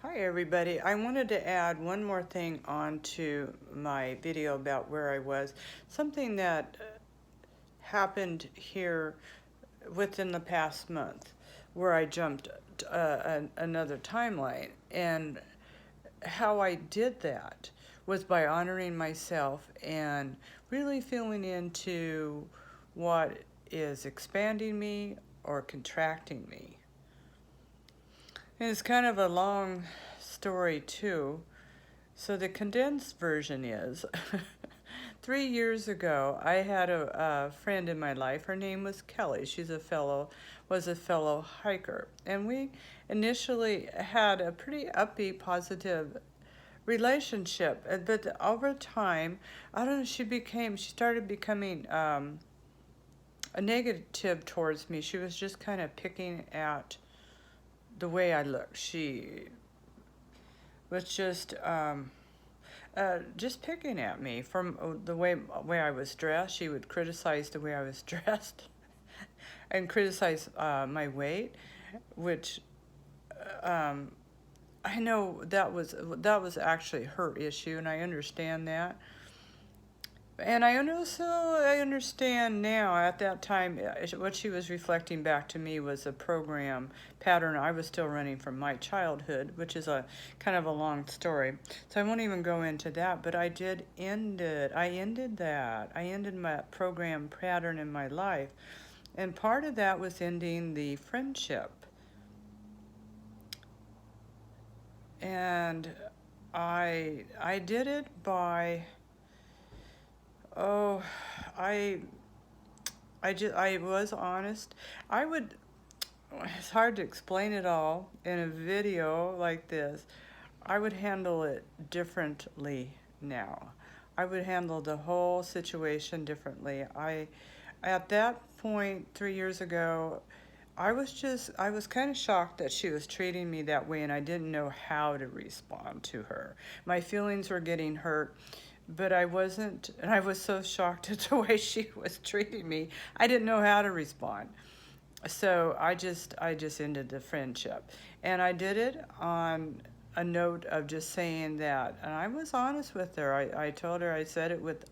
Hi everybody. I wanted to add one more thing onto my video about where I was. Something that happened here within the past month where I jumped another timeline. And how I did that was by honoring myself and really feeling into what is expanding me or contracting me. And it's kind of a long story too. So the condensed version is 3 years ago, I had a friend in my life. Her name was Kelly. Was a fellow hiker. And we initially had a pretty upbeat, positive relationship. But over time, I don't know, she started becoming a negative towards me. She was just kind of picking at the way I looked. She was just picking at me from the way I was dressed. She would criticize the way I was dressed and criticize my weight, which I know that was actually her issue, and I understand that. And I understand now, at that time, what she was reflecting back to me was a program pattern I was still running from my childhood, which is a kind of a long story. So I won't even go into that, but I did end it. I ended that. I ended my program pattern in my life. And part of that was ending the friendship. And I did it by... Oh, I I was honest. It's hard to explain it all in a video like this. I would handle it differently now. I would handle the whole situation differently. At that point, 3 years ago, I was kind of shocked that she was treating me that way, and I didn't know how to respond to her. My feelings were getting hurt, but I wasn't, and I was so shocked at the way she was treating me. I didn't know how to respond. So I just ended the friendship. And I did it on a note of just saying that, and I was honest with her. I told her, I said it with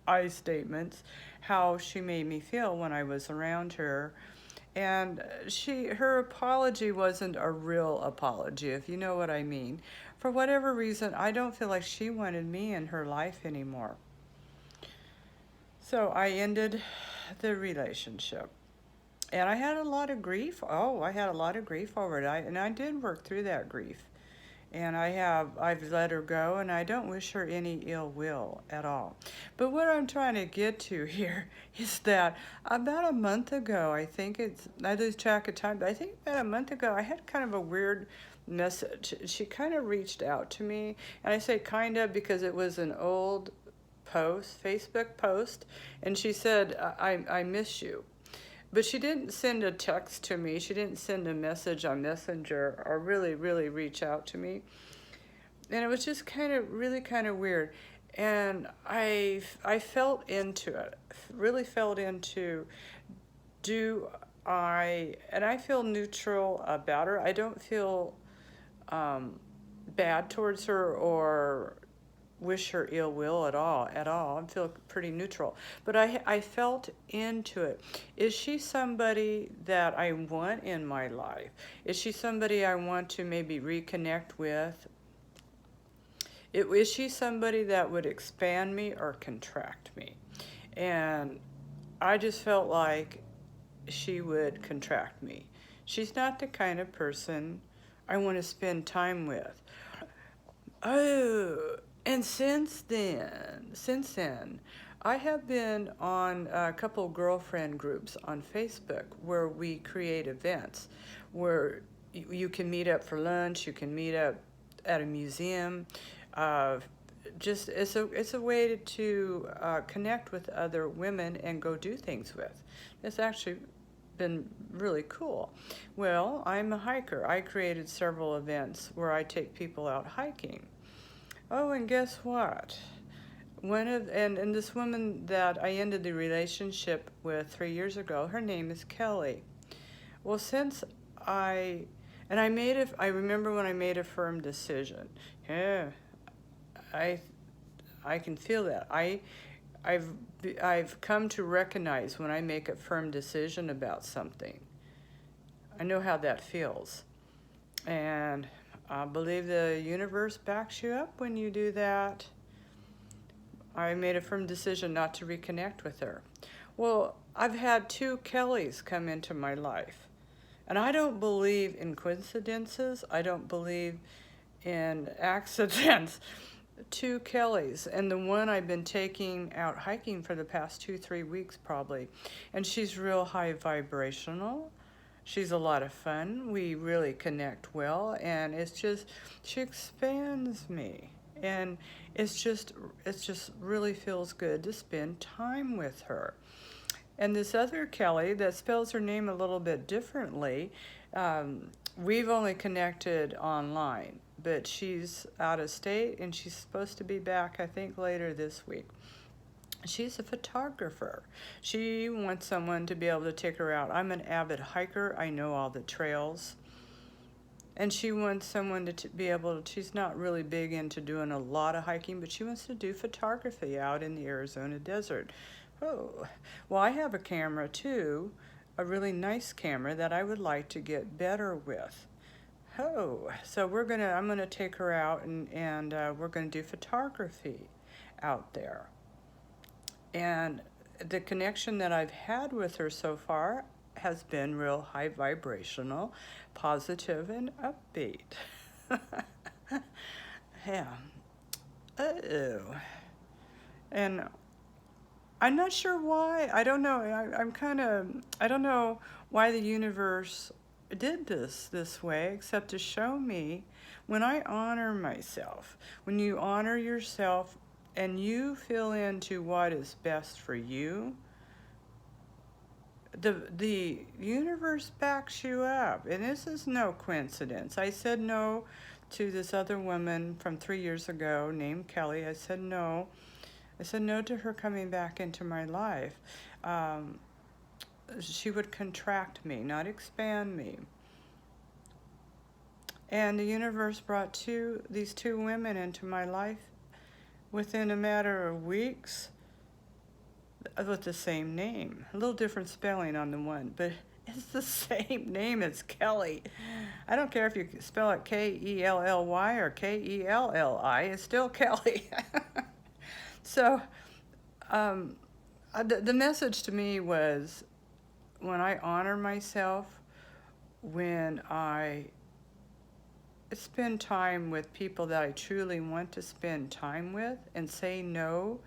I statements, how she made me feel when I was around her. And her apology wasn't a real apology, if you know what I mean. For whatever reason, I don't feel like she wanted me in her life anymore. So I ended the relationship. And I had a lot of grief. Oh, I had a lot of grief over it. And I did work through that grief. And I've let her go, and I don't wish her any ill will at all. But what I'm trying to get to here is that about a month ago, I lose track of time, but I think about a month ago, I had kind of a weird message. She kind of reached out to me, and I say kind of because it was an old Facebook post, and she said, I miss you. But she didn't send a text to me. She didn't send a message on Messenger or really, really reach out to me. And it was just really kind of weird. And I felt into it, really felt into, and I feel neutral about her. I don't feel bad towards her or wish her ill will at all. I feel pretty neutral. But I felt into it. Is she somebody that I want in my life? Is she somebody I want to maybe reconnect with? Is she somebody that would expand me or contract me? And I just felt like she would contract me. She's not the kind of person I want to spend time with. Oh, and since then, I have been on a couple girlfriend groups on Facebook where we create events where you can meet up for lunch, you can meet up at a museum. Just it's a way to connect with other women and go do things with. It's actually been really cool. Well, I'm a hiker. I created several events where I take people out hiking. Oh, and guess what? And this woman that I ended the relationship with 3 years ago, her name is Kelly. Well, since I And I remember when I made a firm decision. Yeah, I can feel that. I've I've come to recognize when I make a firm decision about something. I know how that feels. And I believe the universe backs you up when you do that. I made a firm decision not to reconnect with her. Well, I've had 2 Kellys come into my life. And I don't believe in coincidences. I don't believe in accidents. 2 Kellys, and the one I've been taking out hiking for the past 2-3 weeks probably. And she's real high vibrational. She's a lot of fun. We really connect well, and she expands me. And it just really feels good to spend time with her. And this other Kelly that spells her name a little bit differently, we've only connected online, but she's out of state and she's supposed to be back, I think, later this week. She's a photographer. She wants someone to be able to take her out. I'm an avid hiker. I know all the trails. And she wants someone to be able to, she's not really big into doing a lot of hiking, but she wants to do photography out in the Arizona desert. Oh, well, I have a camera too, a really nice camera that I would like to get better with. Oh, so I'm gonna take her out and we're gonna do photography out there. And the connection that I've had with her so far has been real high vibrational, positive, and upbeat. Yeah. Oh. And I'm not sure why. I don't know. I don't know why the universe did this way, except to show me when I honor myself, when you honor yourself and you feel into what is best for you, the universe backs you up. And this is no coincidence. I said no to this other woman from 3 years ago named Kelly. I said no. I said no to her coming back into my life. She would contract me, not expand me. And the universe brought these two women into my life within a matter of weeks with the same name. A little different spelling on the one, but it's the same name as Kelly. I don't care if you spell it K-E-L-L-Y or K-E-L-L-I, it's still Kelly. So the message to me was when I honor myself, when I spend time with people that I truly want to spend time with and say no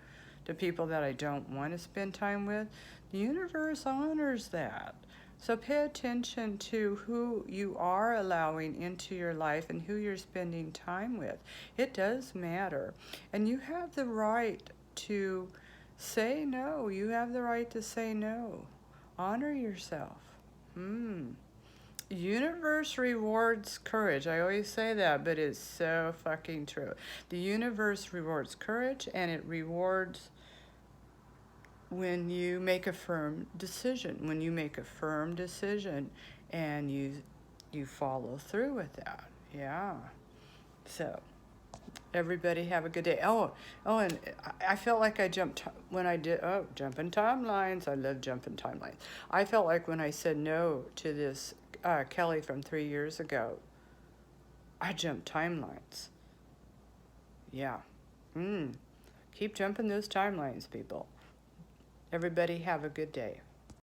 to people that I don't want to spend time with, the universe honors that. So pay attention to who you are allowing into your life and who you're spending time with. It does matter. And you have the right to say no. You have the right to say no. Honor yourself. Universe rewards courage. I always say that, but it's so fucking true. The universe rewards courage, and it rewards when you make a firm decision. When you make a firm decision and you follow through with that. Yeah. So everybody have a good day. Oh, and I felt like I jumped when I did, jumping timelines. I love jumping timelines. I felt like when I said no to this Kelly from 3 years ago, I jumped timelines. Yeah. Keep jumping those timelines, people. Everybody have a good day.